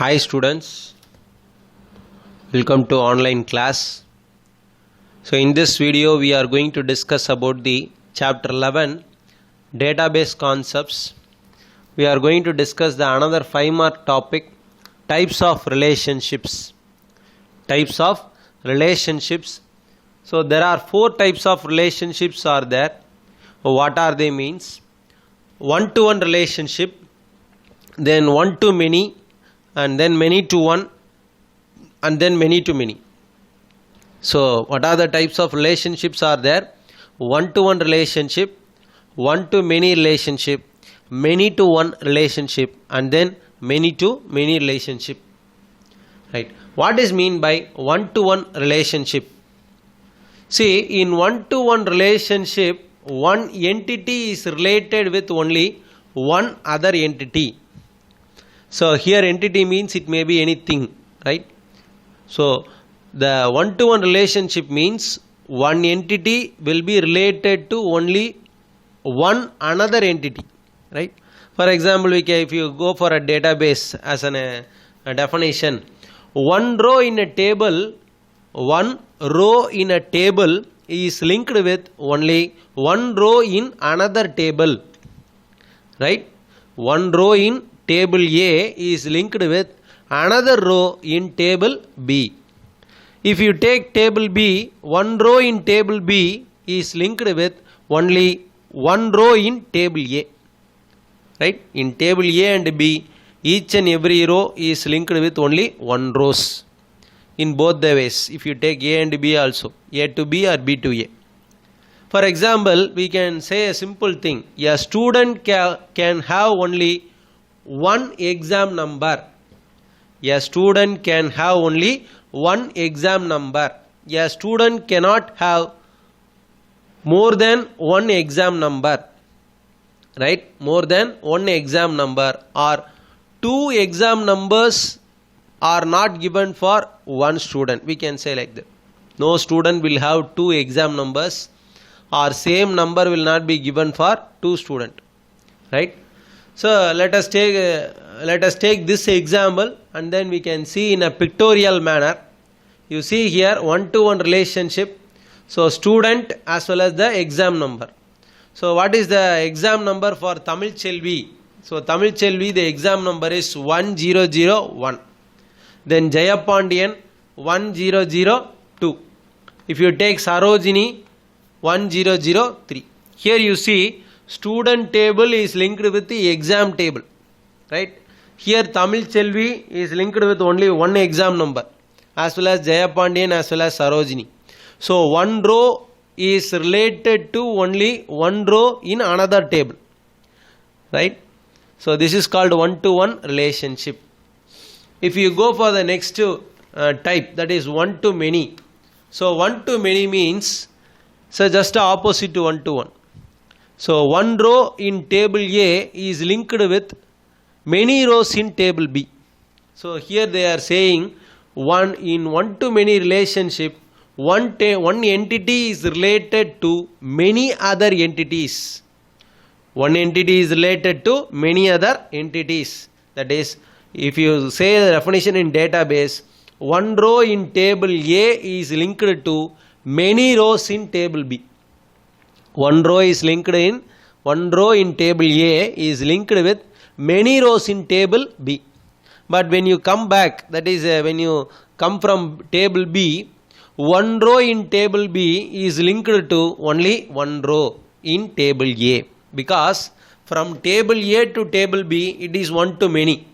Hi students, welcome to online class. So in this video we are going to discuss about the chapter 11 database concepts. We are going to discuss the another 5-mark topic, types of relationships. Types of relationships. So there are 4 types of relationships are there. What are they means? One-to-one relationship, then one-to-many, and then many-to-one, and then many-to-many. So what are the types of relationships are there? One-to-one relationship, one-to-many relationship, many-to-one relationship, and then many-to-many relationship. Right. What is mean by one-to-one relationship? See, in one-to-one relationship, one entity is related with only one other entity. So here entity means it may be anything, right? So the one-to-one relationship means one entity will be related to only one another entity, right? For example, if you go for a database as a definition, one row in a table is linked with only one row in another table, right? One row in table A is linked with another row in table B. If you take table B, one row in table B is linked with only one row in table A, right? In table A and B, each and every row is linked with only one rows. In both the ways, if you take A and B also, A to B or B to A. For example, we can say a simple thing. A student can have only one exam number. A student can have only one exam number. A student cannot have more than one exam number, right? More than one exam number, or two exam numbers are not given for one student. We can say like that. No student will have two exam numbers, or same number will not be given for two students, right? So let us take this example, and then we can see in a pictorial manner. You see here one-to-one relationship. So student as well as the exam number. So what is the exam number for Tamil Chelvi? So Tamil Chelvi, the exam number is 1001. Then Jayapandian 1002. If you take Sarojini 1003. Here you see student table is linked with the exam table, right? Here Tamil Chelvi is linked with only one exam number, as well as Jayapandian as well as Sarojini. So one row is related to only one row in another table, right? So this is called one-to-one relationship. If you go for the next type, that is one-to-many. So one-to-many means, so just the opposite to one-to-one. So one row in table A is linked with many rows in table B. So here they are saying in one-to-many relationship, one entity is related to many other entities. One entity is related to many other entities. That is, if you say the definition in database, one row in table A is linked to many rows in table B. One row in table A is linked with many rows in table B. But when you come back, that is when you come from table B, one row in table B is linked to only one row in table A. Because from table A to table B, it is one-to-many.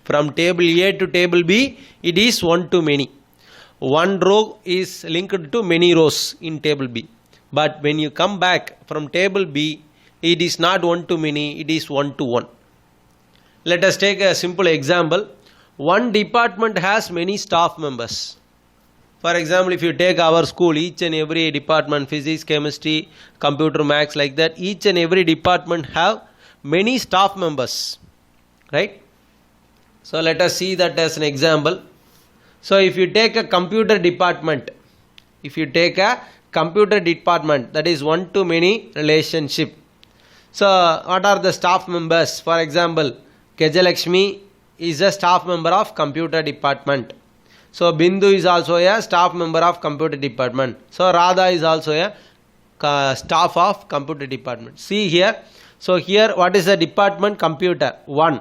From table A to table B, it is one-to-many. One row is linked to many rows in table B. But when you come back from table B, it is not one-to-many, it is one-to-one. Let us take a simple example. One department has many staff members. For example, if you take our school, each and every department, physics, chemistry, computer, maths, like that, each and every department have many staff members, right? So let us see that as an example. So if you take a computer department, that is one-to-many relationship. So what are the staff members? For example, Kejalakshmi is a staff member of computer department. So Bindu is also a staff member of computer department. So Radha is also a staff of computer department. See here. So here what is the department? Computer. 1.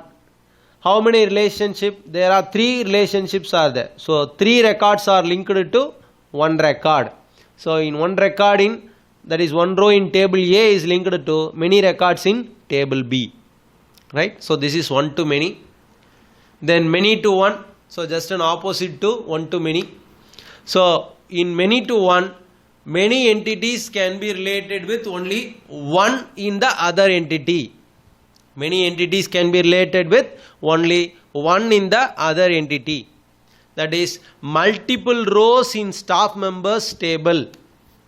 How many relationship? There are 3 relationships are there. So 3 records are linked to 1 record. So in 1 record in, that is 1 row in table A is linked to many records in table B. Right? So this is 1 to many. Then many to 1. So just an opposite to 1 to many. So in many to 1, many entities can be related with only 1 in the other entity. Many entities can be related with only 1 in the other entity. That is multiple rows in staff members table.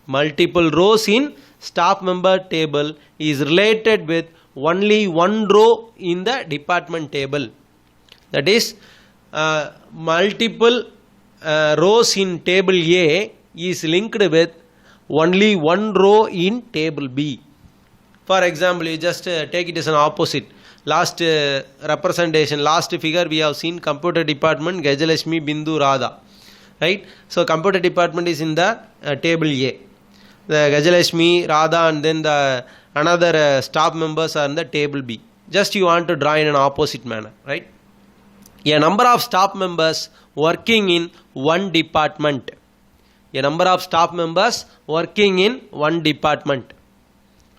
Multiple rows in staff member table is related with only 1 row in the department table. That is multiple rows in table A is linked with only 1 row in table B. For example, you just take it as an opposite. Last representation, last figure we have seen computer department, Gajalashmi, Bindu, Radha. Right? So computer department is in the table A. The Gajalashmi, Radha and then the another staff members are in the table B. Just you want to draw in an opposite manner. Right? A number of staff members working in 1 department. A number of staff members working in 1 department.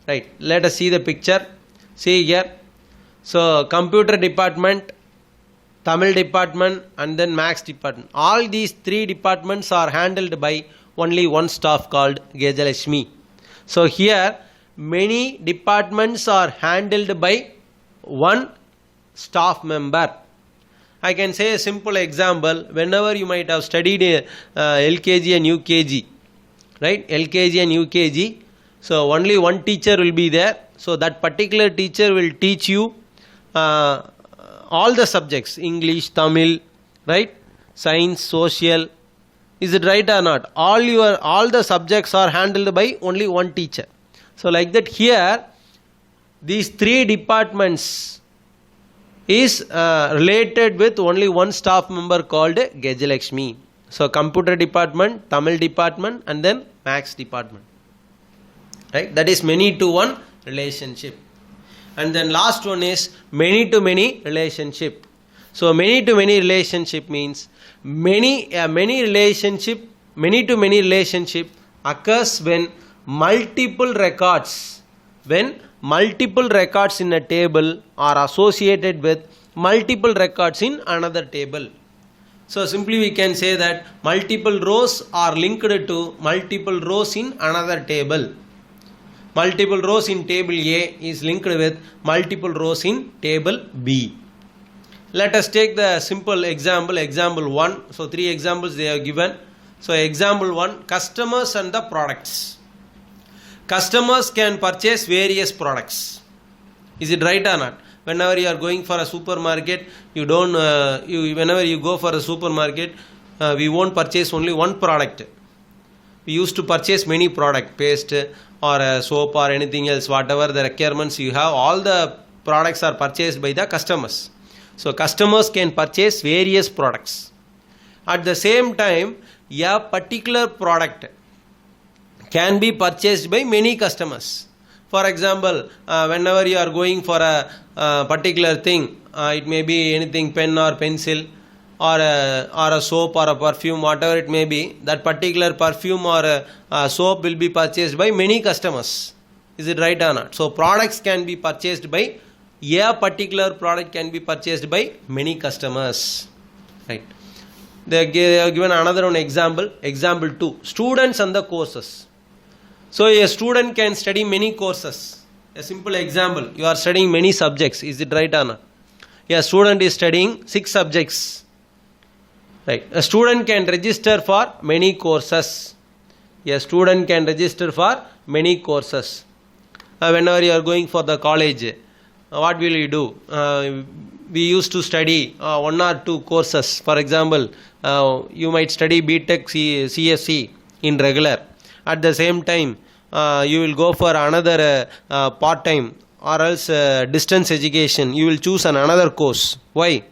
Right. Let us see the picture. See here. So computer department, Tamil department and then Maths department. All these 3 departments are handled by only 1 staff called Gajalashmi. So here many departments are handled by 1 staff member. I can say a simple example. Whenever you might have studied LKG and UKG, right? LKG and UKG. So only 1 teacher will be there. So that particular teacher will teach you all the subjects, English, Tamil, right? Science, social. Is it right or not? All the subjects are handled by only 1 teacher. So like that here, these 3 departments is related with only 1 staff member called Gajalakshmi. So computer department, Tamil department and then Maths department. Right? That is many to 1 relationship. And then last one is many to many relationship. So many to many relationship means many to many relationship occurs when multiple records in a table are associated with multiple records in another table. So simply we can say that multiple rows are linked to multiple rows in another table. Multiple rows in table A is linked with multiple rows in table B. Let us take the simple example, example 1. So 3 examples they have given. So example 1, customers and the products. Customers can purchase various products. Is it right or not? Whenever you are going for a supermarket, whenever you go for a supermarket, we won't purchase only 1 product. We used to purchase many products, paste or soap or anything else, whatever the requirements you have, all the products are purchased by the customers. So customers can purchase various products. At the same time, a particular product can be purchased by many customers. For example, whenever you are going for a particular thing, it may be anything, pen or pencil or a soap or a perfume, whatever it may be, that particular perfume or soap will be purchased by many customers. Is it right or not? So products can be purchased by, a particular product can be purchased by many customers. Right. They have given another one example, example 2, students and the courses. So a student can study many courses. A simple example, you are studying many subjects. Is it right or not? A student is studying 6 subjects. Right. A student can register for many courses. A student can register for many courses. Whenever you are going for the college, what will you do? We used to study 1 or 2 courses. For example, you might study BTech CSE in regular. At the same time, you will go for another part-time or else distance education. You will choose another course. Why?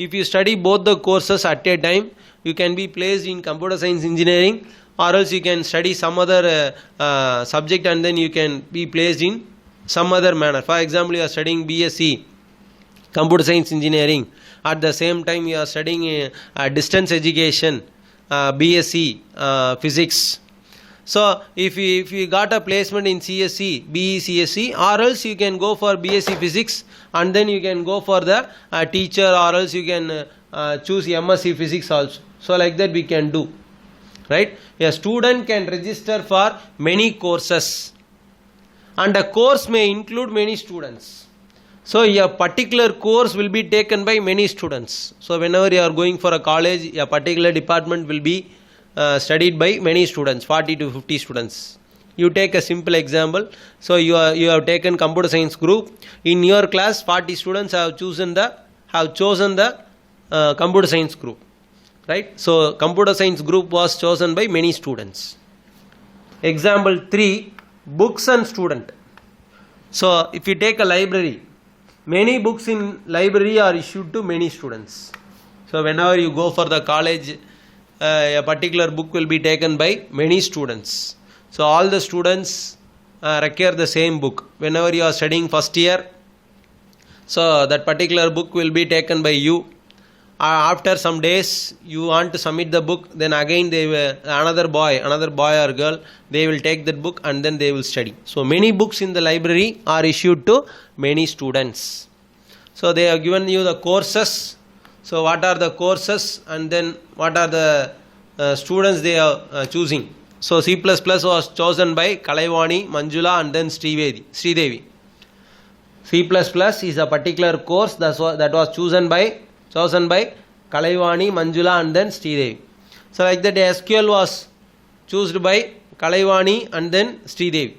if you study both the courses at a time, you can be placed in computer science engineering, or else you can study some other subject and then you can be placed in some other manner. For example, you are studying BSc computer science engineering, at the same time you are studying distance education, BSc physics. So if you got a placement in CSE, BE CSE, or else you can go for BSc physics and then you can go for the teacher, or else you can choose MSc physics also. So like that we can do, right? A student can register for many courses, and a course may include many students. So a particular course will be taken by many students. So whenever you are going for a college, a particular department will be studied by many students, 40 to 50 students. You take a simple example. So you have taken computer science group. In your class, 40 students have chosen the computer science group, right? So computer science group was chosen by many students. Example 3, books and student. So if you take a library, many books in library are issued to many students. So whenever you go for the college, a particular book will be taken by many students. So all the students require the same book. Whenever you are studying first year, so that particular book will be taken by you. After some days you want to submit the book, then again another boy or girl, they will take that book and then they will study. So many books in the library are issued to many students. So they have given you the courses. So what are the courses and then what are the students they are choosing. So C++ was chosen by Kalaivani, Manjula and then Sridevi. C++ is a particular course that was chosen by Kalaivani, Manjula and then Sridevi. So like that SQL was chosen by Kalaivani and then Sridevi.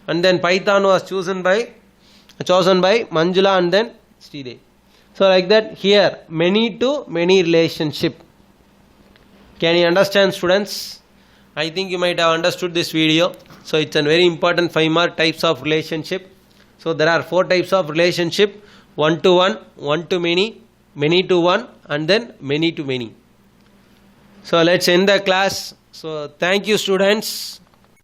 And then Python was chosen by Manjula and then Sridevi. So like that here, many to many relationship. Can you understand, students? I think you might have understood this video. So it's a very important 5 more types of relationship. So there are 4 types of relationship: one to one, one to many, many to one, and then many to many. So let's end the class. So thank you, students.